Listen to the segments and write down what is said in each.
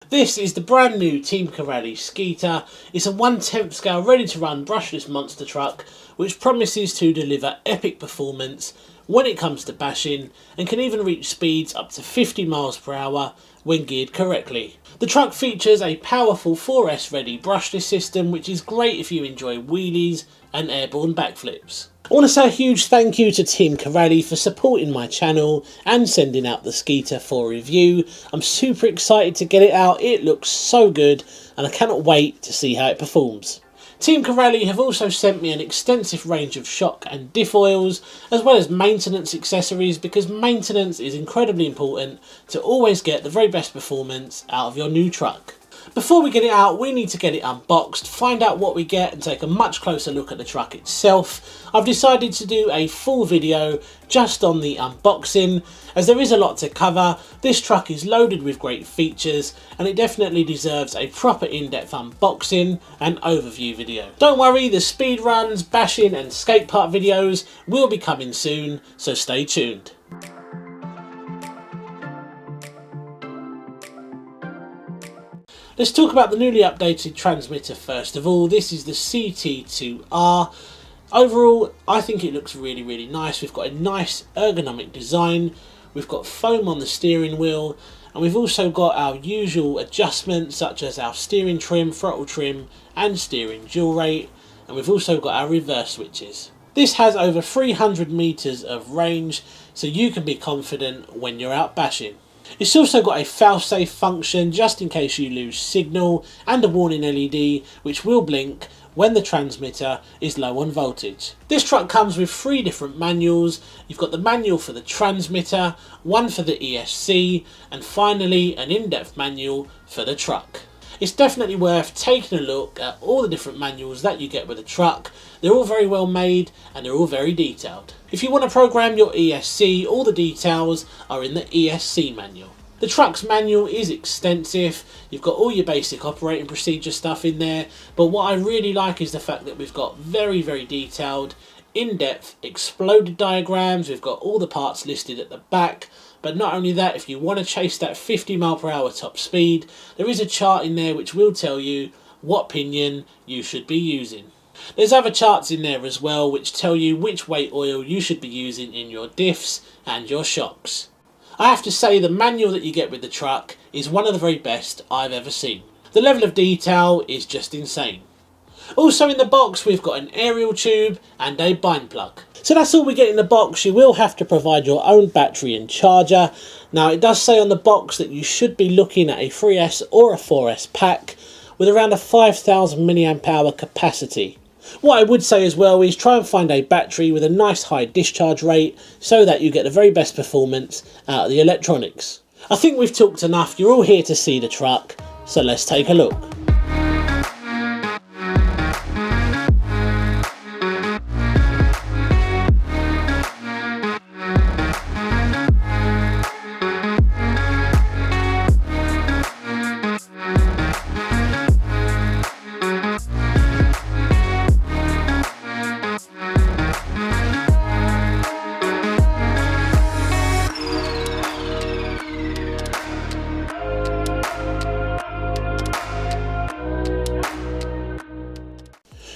This is the brand new Team Corally Sketer. It's a 1/10 scale ready to run brushless monster truck which promises to deliver epic performance when it comes to bashing and can even reach speeds up to 50 miles per hour when geared correctly. The truck features a powerful 4S ready brushless system which is great if you enjoy wheelies and airborne backflips. I want to say a huge thank you to Team Corally for supporting my channel and sending out the Sketer for review. I'm super excited to get it out, it looks so good and I cannot wait to see how it performs. Team Corally have also sent me an extensive range of shock and diff oils as well as maintenance accessories, because maintenance is incredibly important to always get the very best performance out of your new truck. Before we get it out, we need to get it unboxed, find out what we get and take a much closer look at the truck itself. I've decided to do a full video just on the unboxing as there is a lot to cover. This truck is loaded with great features and it definitely deserves a proper in-depth unboxing and overview video. Don't worry, the speed runs, bashing and skate park videos will be coming soon, so stay tuned. Let's talk about the newly updated transmitter first of all. This is the CT2R. Overall, I think it looks really nice. We've got a nice ergonomic design. We've got foam on the steering wheel. And we've also got our usual adjustments such as our steering trim, throttle trim and steering dual rate. And we've also got our reverse switches. This has over 300 meters of range, so you can be confident when you're out bashing. It's also got a fail-safe function just in case you lose signal and a warning LED which will blink when the transmitter is low on voltage. This truck comes with 3 different manuals. You've got the manual for the transmitter, one for the ESC and finally an in-depth manual for the truck. It's definitely worth taking a look at all the different manuals that you get with the truck. They're all very well made and they're all very detailed. If you want to program your ESC, all the details are in the ESC manual. The truck's manual is extensive. You've got all your basic operating procedure stuff in there, but what I really like is the fact that we've got very detailed, in-depth exploded diagrams. We've got all the parts listed at the back. But not only that, if you want to chase that 50 mph top speed, there is a chart in there which will tell you what pinion you should be using. There's other charts in there as well which tell you which weight oil you should be using in your diffs and your shocks. I have to say the manual that you get with the truck is one of the very best I've ever seen. The level of detail is just insane. Also in the box we've got an aerial tube and a bind plug. So that's all we get in the box. You will have to provide your own battery and charger. Now it does say on the box that you should be looking at a 3S or a 4S pack with around a 5000 mAh capacity. What I would say as well is try and find a battery with a nice high discharge rate so that you get the very best performance out of the electronics. I think we've talked enough. You're all here to see the truck, so let's take a look.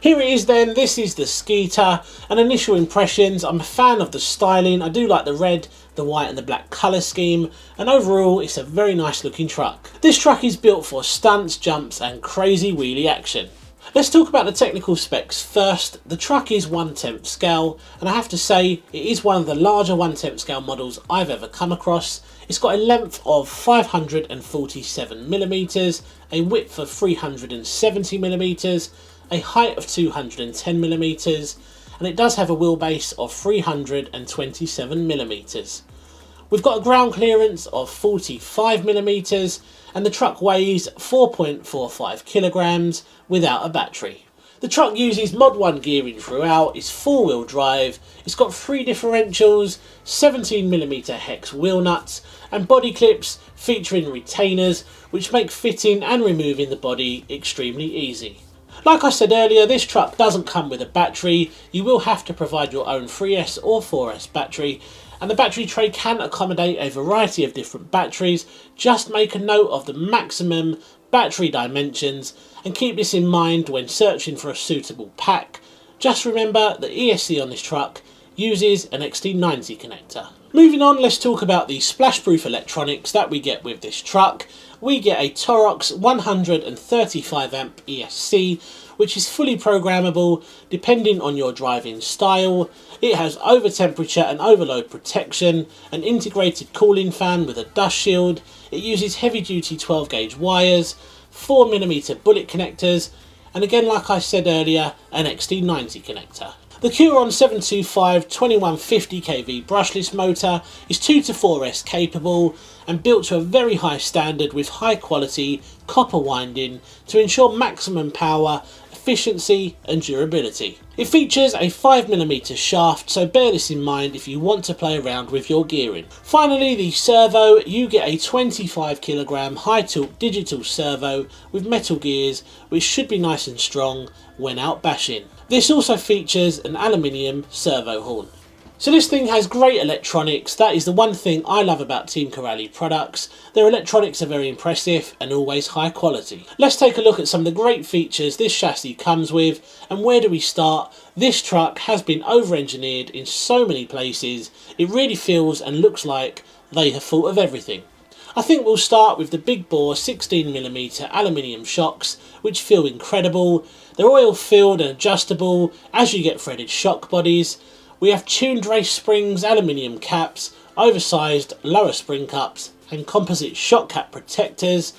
Here it is then, this is the Sketer, and initial impressions, I'm a fan of the styling. I do like the red, the white and the black colour scheme, and overall it's a very nice looking truck. This truck is built for stunts, jumps and crazy wheelie action. Let's talk about the technical specs first. The truck is 1/10 scale and I have to say it is one of the larger 1/10 scale models I've ever come across. It's got a length of 547mm, a width of 370mm, a height of 210mm, and it does have a wheelbase of 327mm. We've got a ground clearance of 45mm and the truck weighs 4.45 kilograms without a battery. The truck uses Mod 1 gearing throughout, it's 4-wheel drive, it's got 3 differentials, 17mm hex wheel nuts and body clips featuring retainers which make fitting and removing the body extremely easy. Like I said earlier, this truck doesn't come with a battery. You will have to provide your own 3S or 4S battery and the battery tray can accommodate a variety of different batteries. Just make a note of the maximum battery dimensions and keep this in mind when searching for a suitable pack. Just remember the ESC on this truck uses an XT90 connector. Moving on, let's talk about the splashproof electronics that we get with this truck. We get a Torox 135 amp ESC, which is fully programmable depending on your driving style. It has over temperature and overload protection, an integrated cooling fan with a dust shield. It uses heavy duty 12 gauge wires, 4mm bullet connectors, and again, like I said earlier, an XT90 connector. The Curon 725 2150 kV brushless motor is 2 to 4S capable and built to a very high standard with high quality copper winding to ensure maximum power, efficiency and durability. It features a 5mm shaft, so bear this in mind if you want to play around with your gearing. Finally, the servo, you get a 25 kg high torque digital servo with metal gears, which should be nice and strong when out bashing. This also features an aluminium servo horn. So this thing has great electronics. That is the one thing I love about Team Corally products. Their electronics are very impressive and always high quality. Let's take a look at some of the great features this chassis comes with, and where do we start? This truck has been over-engineered in so many places. It really feels and looks like they have thought of everything. I think we'll start with the big bore 16mm aluminium shocks, which feel incredible. They're oil filled and adjustable as you get threaded shock bodies. We have tuned race springs, aluminium caps, oversized lower spring cups and composite shock cap protectors.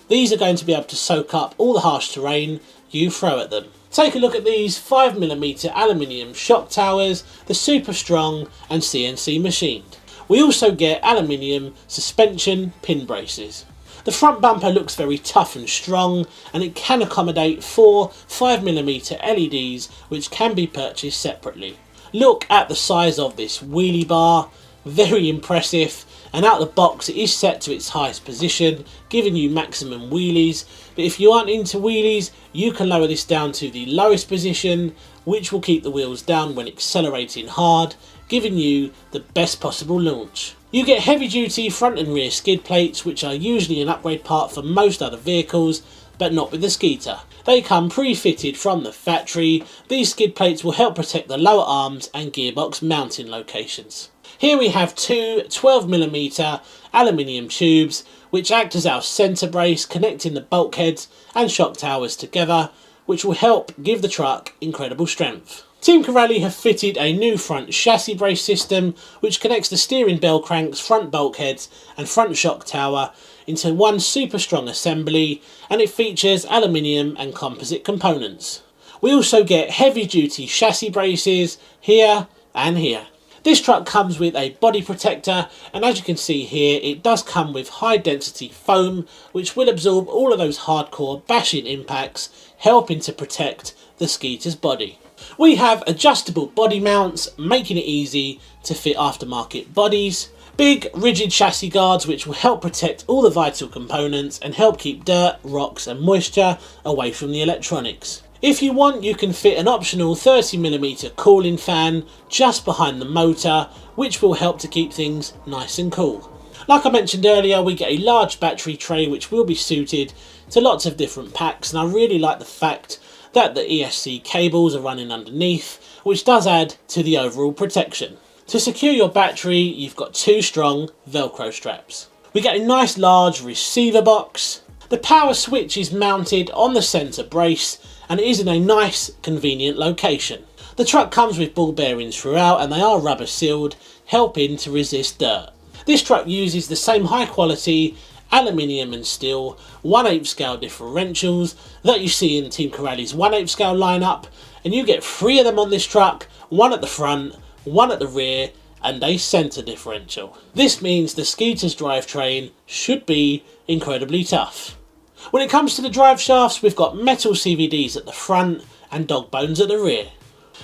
These are going to be able to soak up all the harsh terrain you throw at them. Take a look at these 5mm aluminium shock towers, the super strong and CNC machined. We also get aluminium suspension pin braces. The front bumper looks very tough and strong, and it can accommodate 4 5mm LEDs which can be purchased separately. Look at the size of this wheelie bar, very impressive, and out the box it is set to its highest position, giving you maximum wheelies. But if you aren't into wheelies, you can lower this down to the lowest position, which will keep the wheels down when accelerating hard, giving you the best possible launch. You get heavy duty front and rear skid plates, which are usually an upgrade part for most other vehicles, but not with the Sketer. They come pre-fitted from the factory. These skid plates will help protect the lower arms and gearbox mounting locations. Here we have two 12mm aluminium tubes which act as our centre brace, connecting the bulkheads and shock towers together, which will help give the truck incredible strength. Team Corally have fitted a new front chassis brace system which connects the steering bell cranks, front bulkheads and front shock tower into one super strong assembly, and it features aluminium and composite components. We also get heavy duty chassis braces here and here. This truck comes with a body protector, and as you can see here, it does come with high density foam which will absorb all of those hardcore bashing impacts, helping to protect the Sketer's body. We have adjustable body mounts, making it easy to fit aftermarket bodies. Big rigid chassis guards which will help protect all the vital components and help keep dirt, rocks and moisture away from the electronics. If you want, you can fit an optional 30mm cooling fan just behind the motor, which will help to keep things nice and cool. Like I mentioned earlier, we get a large battery tray which will be suited to lots of different packs, and I really like the fact that the ESC cables are running underneath, which does add to the overall protection. To secure your battery, you've got two strong Velcro straps. We get a nice large receiver box. The power switch is mounted on the centre brace and it is in a nice convenient location. The truck comes with ball bearings throughout and they are rubber sealed, helping to resist dirt. This truck uses the same high quality aluminium and steel 1/8 scale differentials that you see in Team Corally's 1/8 scale lineup, and you get 3 of them on this truck, one at the front, one at the rear and a centre differential. This means the Sketer's drivetrain should be incredibly tough. When it comes to the drive shafts, we've got metal CVDs at the front and dog bones at the rear.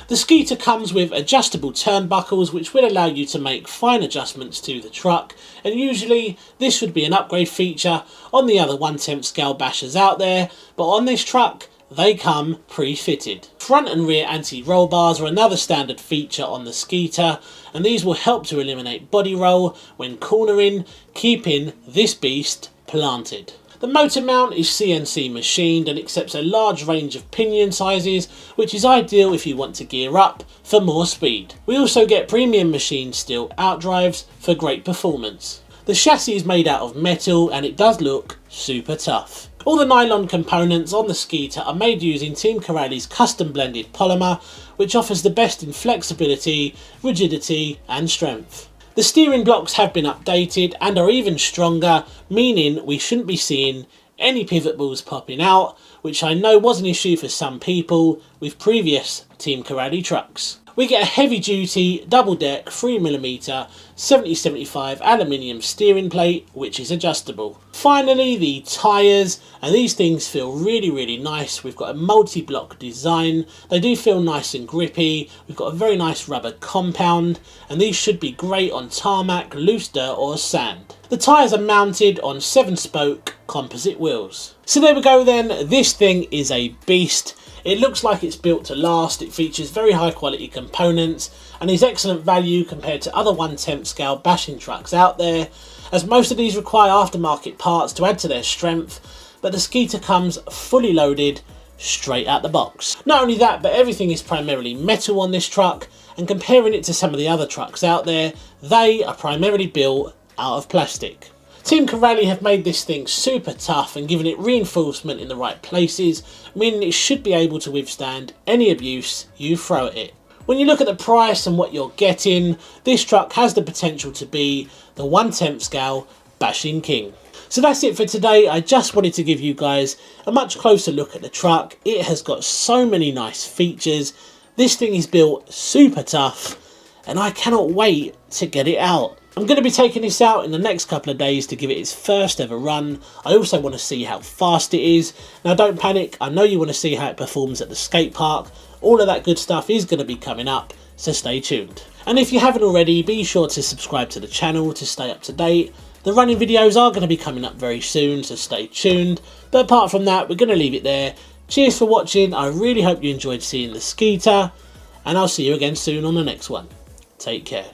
The Sketer comes with adjustable turnbuckles which will allow you to make fine adjustments to the truck, and usually this would be an upgrade feature on the other 1/10 scale bashers out there, but on this truck they come pre-fitted. Front and rear anti-roll bars are another standard feature on the Sketer, and these will help to eliminate body roll when cornering, keeping this beast planted. The motor mount is CNC machined and accepts a large range of pinion sizes, which is ideal if you want to gear up for more speed. We also get premium machined steel outdrives for great performance. The chassis is made out of metal and it does look super tough. All the nylon components on the Sketer are made using Team Corally's custom blended polymer, which offers the best in flexibility, rigidity and strength. The steering blocks have been updated and are even stronger, meaning we shouldn't be seeing any pivot balls popping out, which I know was an issue for some people with previous Team Corally trucks. We get a heavy duty double deck 3mm 70/75 aluminium steering plate, which is adjustable. Finally, the tyres, and these things feel really nice. We've got a multi-block design. They do feel nice and grippy. We've got a very nice rubber compound, and these should be great on tarmac, loose dirt or sand. The tyres are mounted on 7-spoke composite wheels. So there we go then, this thing is a beast. It looks like it's built to last, it features very high quality components and is excellent value compared to other 1/10 scale bashing trucks out there, as most of these require aftermarket parts to add to their strength, but the Sketer comes fully loaded straight out the box. Not only that, but everything is primarily metal on this truck, and comparing it to some of the other trucks out there, they are primarily built out of plastic. Team Corally have made this thing super tough and given it reinforcement in the right places, meaning it should be able to withstand any abuse you throw at it. When you look at the price and what you're getting, this truck has the potential to be the 1/10 scale bashing king. So that's it for today. I just wanted to give you guys a much closer look at the truck. It has got so many nice features. This thing is built super tough and I cannot wait to get it out. I'm going to be taking this out in the next couple of days to give it its first ever run. I also want to see how fast it is. Now don't panic, I know you want to see how it performs at the skate park. All of that good stuff is going to be coming up, so stay tuned. And if you haven't already, be sure to subscribe to the channel to stay up to date. The running videos are going to be coming up very soon, so stay tuned. But apart from that, we're going to leave it there. Cheers for watching, I really hope you enjoyed seeing the Sketer, and I'll see you again soon on the next one. Take care.